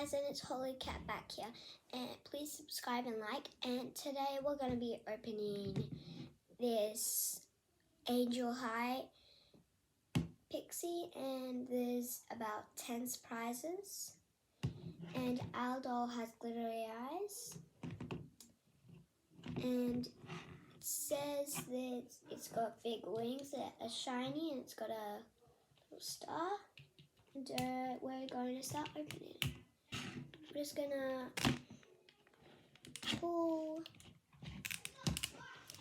guys, and it's Holy Cat back here, and please subscribe and like. And today we're going to be opening this Angel High Pixie, and there's about 10 surprises, and our doll has glittery eyes, and it says that it's got big wings that are shiny, and it's got a little star, and we're going to start opening it. I'm just gonna pull,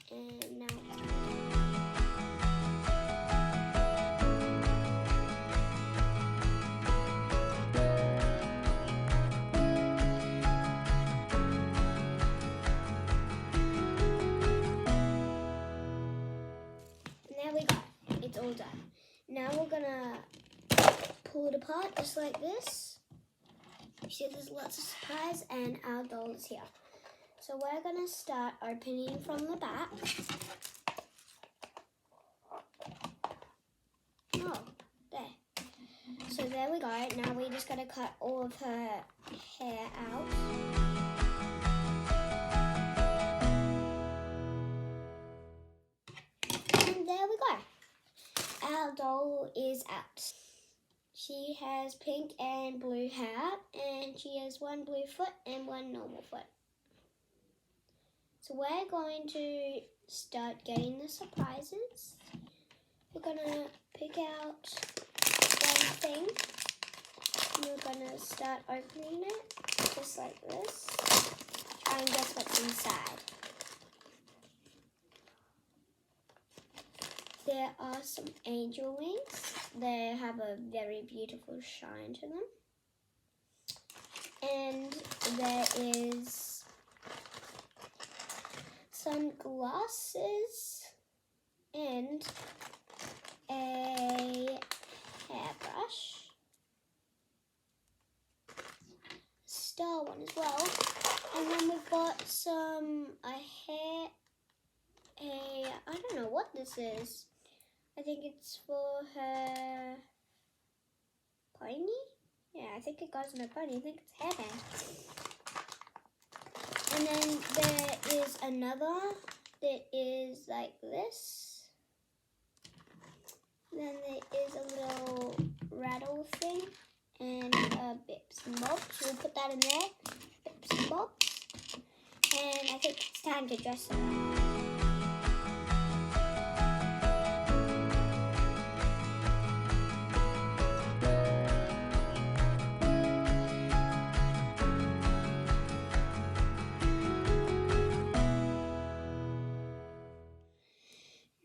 and now there we go, it's all done. Now we're gonna pull it apart just like this. You see there's lots of surprise, and our doll is here. So we're gonna start opening from the back. Oh, there. So there we go. Now we just gotta cut all of her hair out. And there we go. Our doll is out. She has pink and blue hair, and she has one blue foot and one normal foot. So we're going to start getting the surprises. We're gonna pick out one thing, and we're gonna start opening it just like this. Try and guess what's inside. There are some angel wings. They have a very beautiful shine to them. And there is some glasses and a hairbrush. Star one as well. And then we've got I don't know what this is. I think it's for her pony? Yeah, I think it goes in her pony. I think it's hairband. And then there is another that is like this. Then there is a little rattle thing and a bips and bobs. We'll put that in there. Bips and bobs. And I think it's time to dress her up.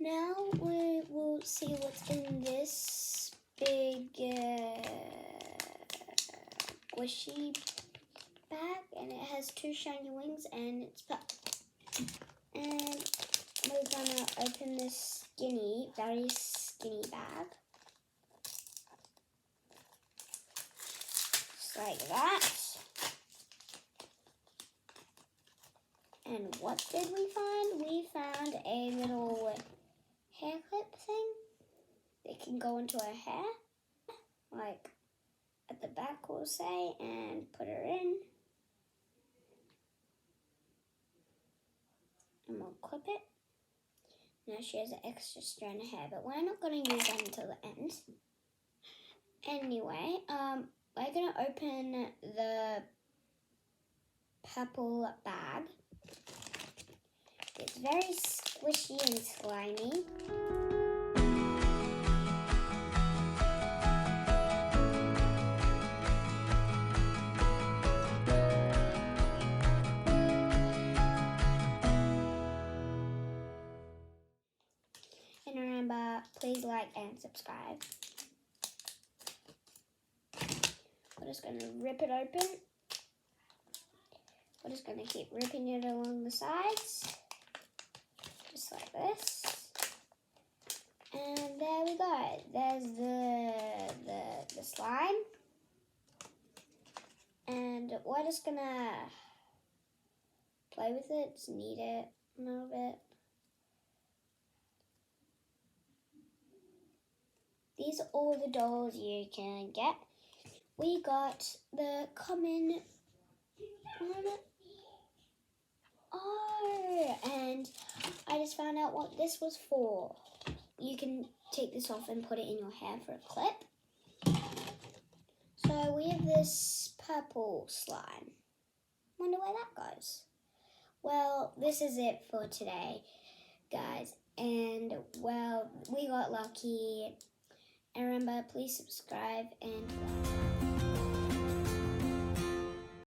Now we will see what's in this big squishy bag, and it has two shiny wings, and it's purple. And we're gonna open this very skinny bag, just like that. And what did we find? We found a little hair clip thing that can go into her hair, like at the back we'll say, and put her in, and we'll clip it. Now she has an extra strand of hair, but we're not going to use that until the end. Anyway, we're going to open the purple bag. It's very squishy and slimy. And remember, please like and subscribe. We're just going to rip it open. We're just going to keep ripping it along the sides. Just like this. And there we go. There's the slime. And we're just gonna play with it, just knead it a little bit. These are all the dolls you can get. we got the common one. Oh, and I just found out what this was for. You can take this off and put it in your hair for a clip. So we have this purple slime. Wonder where that goes. Well, this is it for today, guys. And, well, we got lucky. And remember, please subscribe and like.